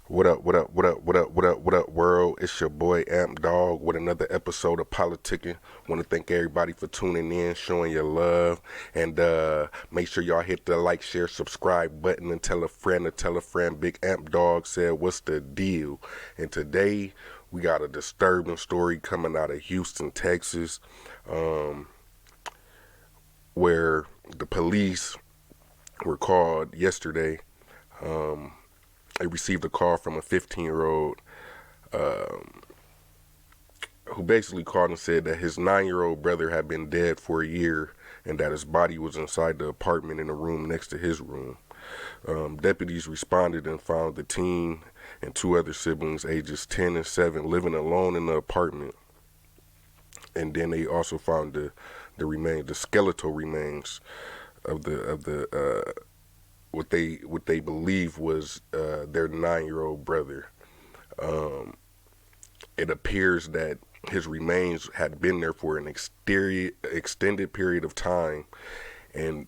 What up, what up, what up, what up, what up, what up, world? It's your boy Amp Dog with another episode of Politickin. Want to thank everybody for tuning in, showing your love, and make sure y'all hit the like, share, subscribe button and tell a friend to tell a friend. Big Amp Dog said, what's the deal? And today, we got a disturbing story coming out of Houston, Texas, um, where the police were called yesterday. Um, they received a call from a 15-year-old who basically called and said that his 9-year-old brother had been dead for a year and that his body was inside the apartment in a room next to his room. Deputies responded and found the teen and two other siblings, ages 10 and 7, living alone in the apartment. And then they also found the skeletal remains of the what they believe was their 9-year-old brother. Um, it appears that his remains had been there for an extended period of time, and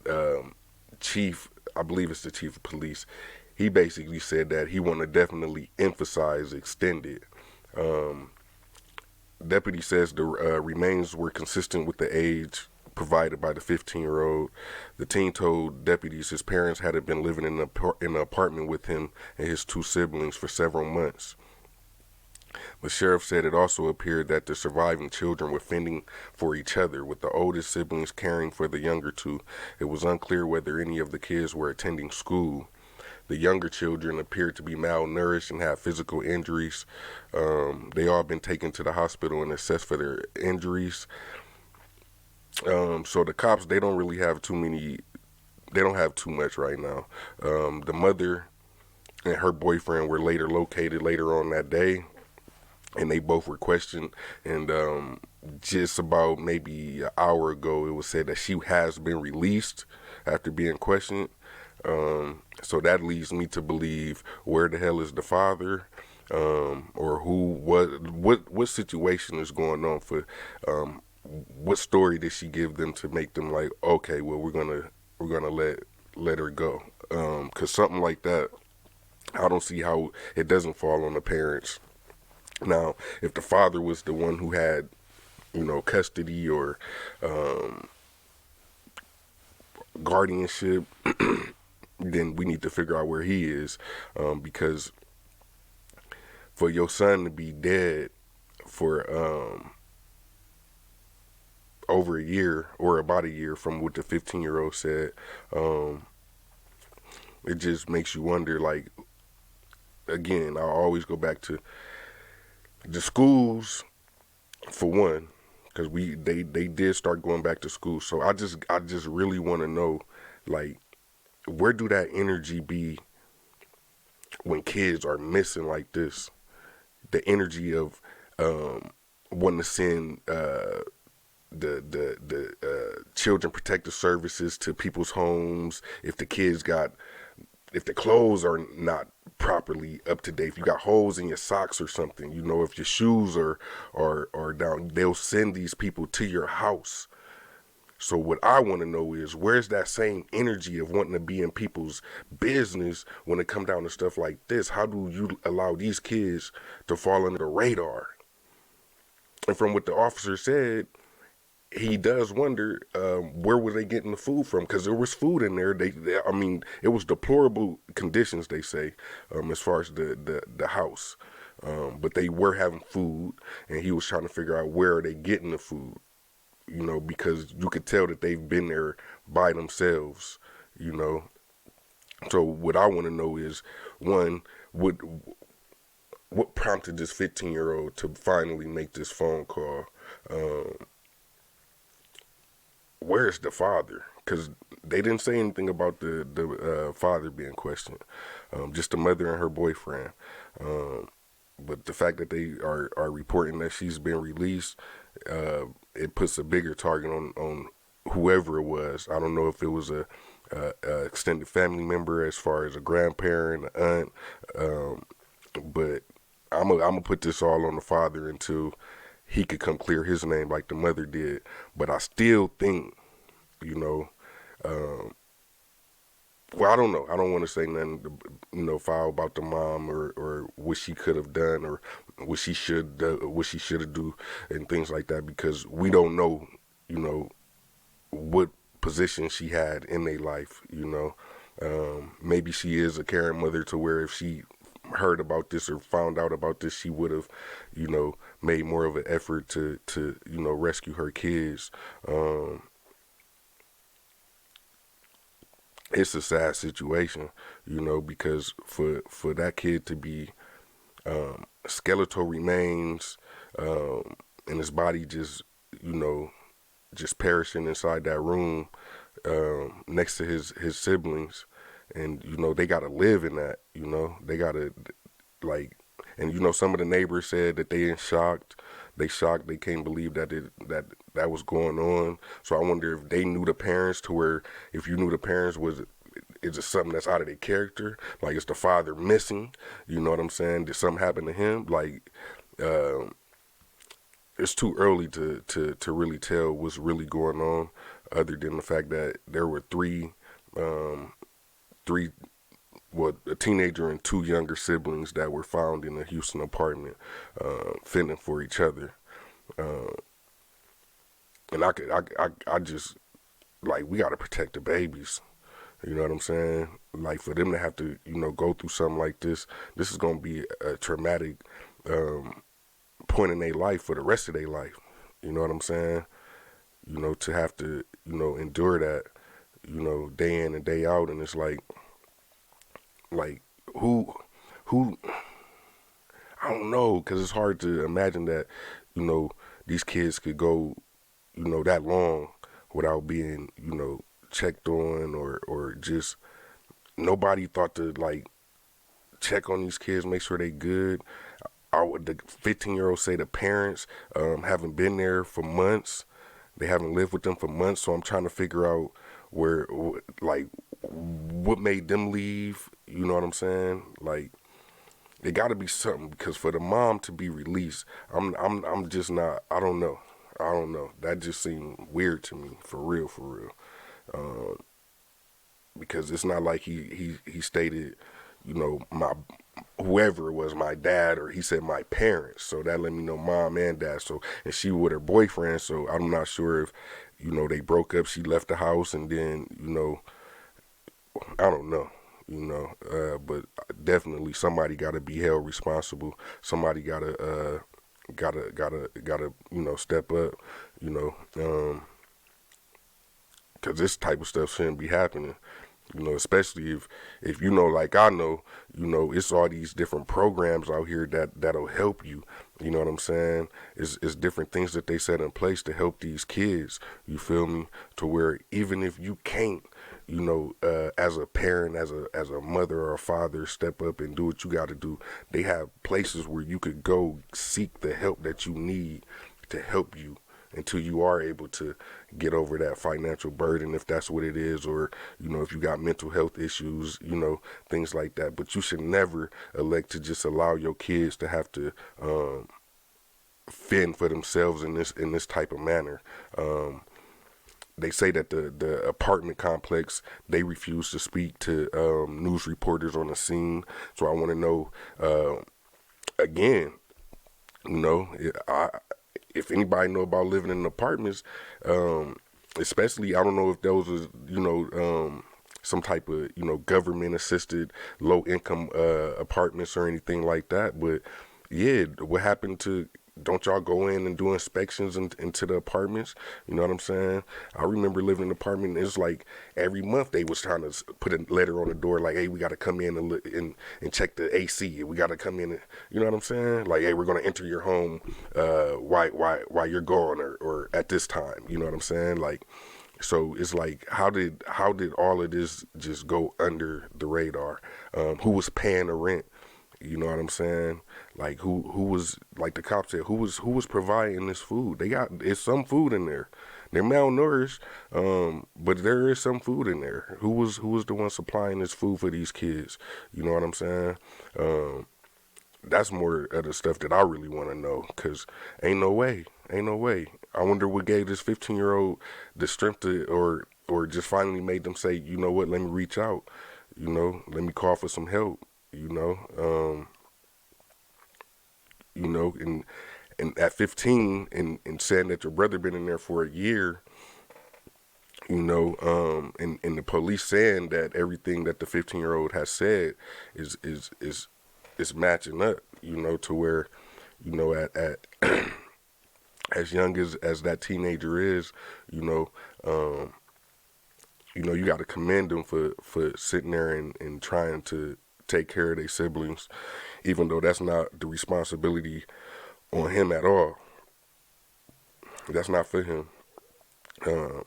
chief, I believe it's the chief of police, he basically said that he wanted to definitely emphasize extended. Um, Deputy says the remains were consistent with the age provided by the 15-year-old. The teen told deputies his parents hadn't been living in the apartment with him and his two siblings for several months. The sheriff said it also appeared that the surviving children were fending for each other, with the oldest siblings caring for the younger two. It was unclear whether any of the kids were attending school. The younger children appeared to be malnourished and have physical injuries. They all been taken to the hospital and assessed for their injuries. So the cops, they don't really have too many. They don't have too much right now. The mother and her boyfriend were later located later on that day, and they both were questioned. And just about maybe an hour ago, it was said that she has been released after being questioned. So that leads me to believe, where the hell is the father, or what situation is going on for, what story did she give them to make them like, okay, well, we're gonna let her go, because something like that, I don't see how it doesn't fall on the parents. Now, if the father was the one who had, custody or um, guardianship, then we need to figure out where he is, because for your son to be dead for over a year or about a year, from what the 15-year-old said, um, it just makes you wonder. Like, again, I always go back to the schools for one, because they did start going back to school. So I just really want to know, like, where do that energy be when kids are missing like this? The energy of wanting to send the children protective services to people's homes. If the clothes are not properly up to date, if you got holes in your socks or something, if your shoes are down, they'll send these people to your house. So what I want to know is, where's that same energy of wanting to be in people's business when it come down to stuff like this? How do you allow these kids to fall under the radar? And from what the officer said, he does wonder, where were they getting the food from? Because there was food in there. I mean, it was deplorable conditions, they say, as far as the house. But they were having food, and he was trying to figure out, where are they getting the food? Because you could tell that they've been there by themselves. You know. So what I want to know is, one, what prompted this 15-year-old to finally make this phone call? Um, where's the father? Because they didn't say anything about the father being questioned. Just the mother and her boyfriend. Um, but the fact that they are reporting that she's been released, it puts a bigger target on whoever it was. I don't know if it was a extended family member, as far as a grandparent, an aunt, but I'm gonna put this all on the father until he could come clear his name like the mother did. But I still think, you know, um, well, I don't know. I don't want to say nothing, foul about the mom or what she could have done or what she should have do and things like that because we don't know, you know, what position she had in their life. Maybe she is a caring mother to where if she heard about this or found out about this, she would have, made more of an effort to rescue her kids. Um, it's a sad situation, because for that kid to be skeletal remains, and his body just you know just perishing inside that room next to his siblings, and they gotta live in that. They gotta like, and some of the neighbors said that they in shocked. They shocked. They can't believe that was going on. So I wonder if they knew the parents to where if you knew the parents was is it something that's out of their character? Like, is the father missing? You know what I'm saying? Did something happen to him? Like, uh, it's too early to really tell what's really going on, other than the fact that there were um, three, well, a teenager and two younger siblings that were found in a Houston apartment, fending for each other. Uh, and I just like we gotta protect the babies. You know what I'm saying? Like for them to have to, go through something like this is gonna be a traumatic um, point in their life for the rest of their life. You know what I'm saying? To have to, endure that, day in and day out, and it's like who, who, I don't know, because it's hard to imagine that, you know, these kids could go, that long without being, checked on or just nobody thought to like check on these kids, make sure they good. The 15-year-old say the parents haven't been there for months. They haven't lived with them for months. So I'm trying to figure out like, what made them leave. You know what I'm saying? Like, it got to be something because for the mom to be released, I'm just not. I don't know. I don't know. That just seemed weird to me, for real, for real. Um, because it's not like he stated, my whoever it was, my dad, or he said my parents. So that let me know mom and dad. So and she with her boyfriend. So I'm not sure if they broke up. She left the house and then I don't know. But definitely somebody got to be held responsible. Somebody gotta step up. You know, because this type of stuff shouldn't be happening. Especially if like I know, it's all these different programs out here that'll help you. You know what I'm saying? It's different things that they set in place to help these kids. You feel me? To where even if you can't, as a parent, as a mother or a father, step up and do what you got to do. They have places where you could go seek the help that you need to help you until you are able to get over that financial burden, if that's what it is, or if you got mental health issues, things like that. But you should never elect to just allow your kids to have to fend for themselves in this type of manner. They say that the apartment complex, they refuse to speak to news reporters on the scene. So I want to know again, I if anybody know about living in apartments, especially I don't know if those was some type of government assisted low income apartments or anything like that. But yeah, what happened to? Don't y'all go in and do inspections into the apartments? You know what I'm saying? I remember living in an apartment. It's like every month they was trying to put a letter on the door like, "Hey, we got to come in and check the AC. We got to come in." You know what I'm saying? Like, "Hey, we're gonna enter your home while you're gone or at this time." You know what I'm saying? Like, so it's like, how did all of this just go under the radar? Who was paying the rent? You know what I'm saying? Like who was, like the cops said, who was providing this food? It's some food in there. They're malnourished, but there is some food in there. Who was the one supplying this food for these kids? You know what I'm saying? Um, that's more of the stuff that I really want to know. Cause ain't no way. I wonder what gave this 15-year-old the strength to, or just finally made them say, you know what, let me reach out. let me call for some help, you know. And at 15 and saying that your brother been in there for a year, and the police saying that everything that the 15-year-old has said is matching up, to where, at as young as that teenager is, you know, um, you got to commend them for sitting there and trying to take care of their siblings, even though that's not the responsibility on him at all. That's not for him. Um,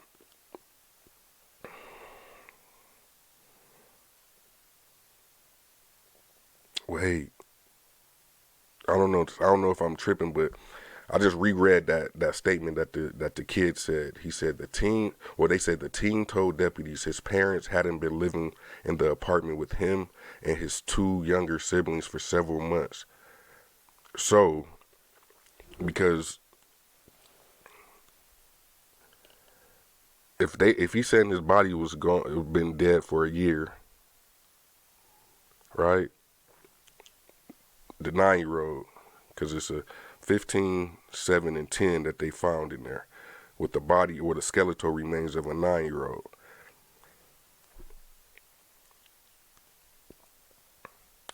Wait, I don't know. I don't know if I'm tripping, but I just reread that statement that the kid said. He said they said the teen told deputies his parents hadn't been living in the apartment with him and his two younger siblings for several months. So, because if he said his body was gone, been dead for a year, right? The 9 year old, because it's a 15, 7, and 10 that they found in there with the body or the skeletal remains of a 9 year old.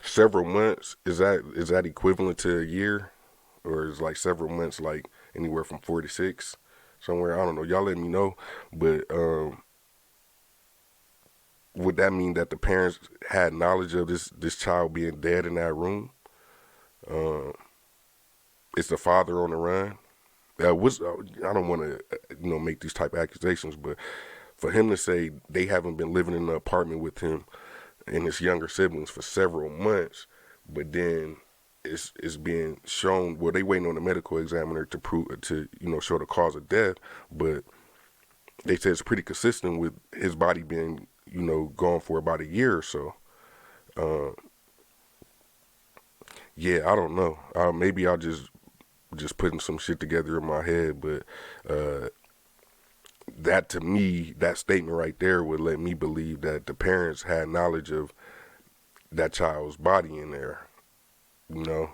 Several months, is that equivalent to a year, or is like several months like anywhere from 4 to 6, somewhere? I don't know. Y'all let me know. But would that mean that the parents had knowledge of this child being dead in that room? Um, is the father on the run? I don't want to make these type of accusations, but for him to say they haven't been living in the apartment with him and his younger siblings for several months, but then it's being shown. Well, they waiting on the medical examiner to prove to show the cause of death, but they said it's pretty consistent with his body being gone for about a year or so. Uh, yeah, I don't know. Maybe I'll just putting some shit together in my head, but uh, that to me, that statement right there would let me believe that the parents had knowledge of that child's body in there, you know.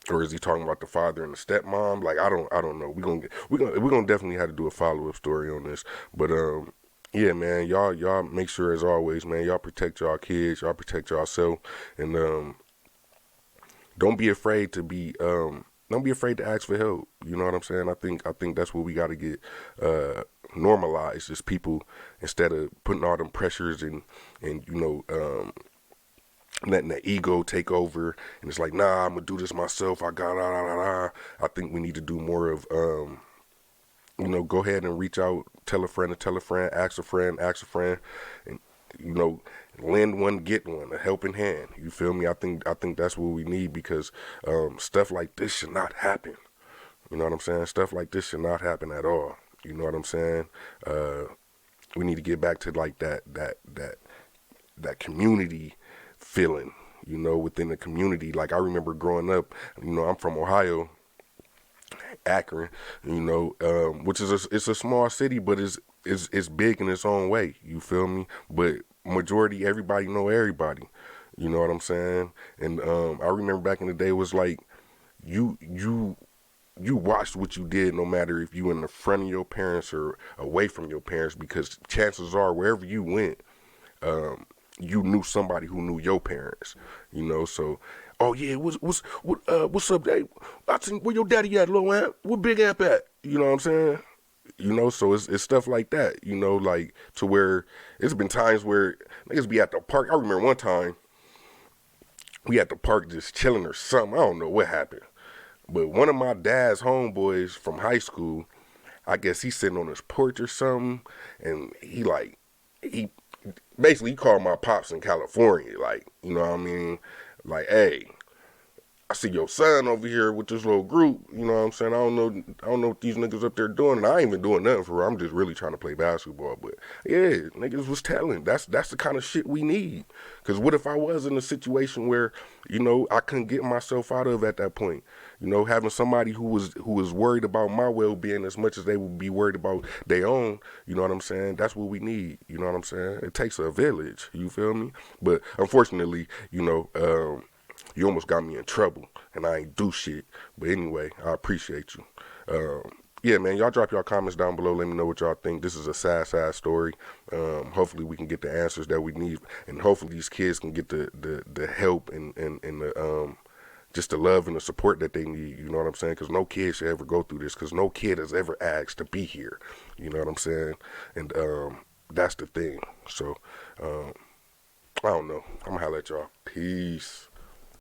Or is he talking about the father and the stepmom? Like I don't know. We gonna definitely have to do a follow up story on this. But yeah, man, y'all make sure as always, man, y'all protect y'all kids, y'all protect yourself, and don't be afraid to be don't be afraid to ask for help. You know what I'm saying? I think that's what we got to get normalized as people, instead of putting all them pressures and letting the ego take over, and it's like, nah, I'm gonna do this myself. I got da da da da. I think we need to do more of go ahead and reach out, tell a friend to tell a friend, ask a friend, and you know, lend one, get one, a helping hand. You feel me? I think that's what we need, because stuff like this should not happen. You know what I'm saying? Stuff like this should not happen at all. You know what I'm saying? Uh, we need to get back to like that community feeling. Within the community. Like I remember growing up. I'm from Ohio, Akron. Which is it's a small city, but it's big in its own way. You feel me? But majority everybody know everybody. You know what I'm saying? And I remember back in the day, it was like you you you watched what you did, no matter if you in the front of your parents or away from your parents, because chances are wherever you went, um, you knew somebody who knew your parents. So oh yeah, what's up, Dave? I think where your daddy at, little amp? Where Big Amp at? You know what I'm saying? So it's stuff like that. Like to where it's been times where niggas be at the park. I remember one time we at the park just chilling or something. I don't know what happened, but one of my dad's homeboys from high school, I guess he's sitting on his porch or something, and he basically he called my pops in California, like, you know what I mean? Like, hey, I see your son over here with this little group. You know what I'm saying? I don't know what these niggas up there doing. And I ain't even doing nothing for real. I'm just really trying to play basketball. But yeah, niggas was telling. That's the kind of shit we need. Cause what if I was in a situation where, you know, I couldn't get myself out of at that point? You know, having somebody who was worried about my well being as much as they would be worried about their own. You know what I'm saying? That's what we need. You know what I'm saying? It takes a village. You feel me? But unfortunately, you know. You almost got me in trouble, and I ain't do shit. But anyway, I appreciate you. Yeah, man, y'all drop y'all comments down below. Let me know what y'all think. This is a sad story. Hopefully, we can get the answers that we need, and hopefully, these kids can get the help and the just the love and the support that they need. You know what I'm saying? Because no kid should ever go through this. Because no kid has ever asked to be here. You know what I'm saying? And that's the thing. So I don't know. I'm gonna holler at y'all. Peace.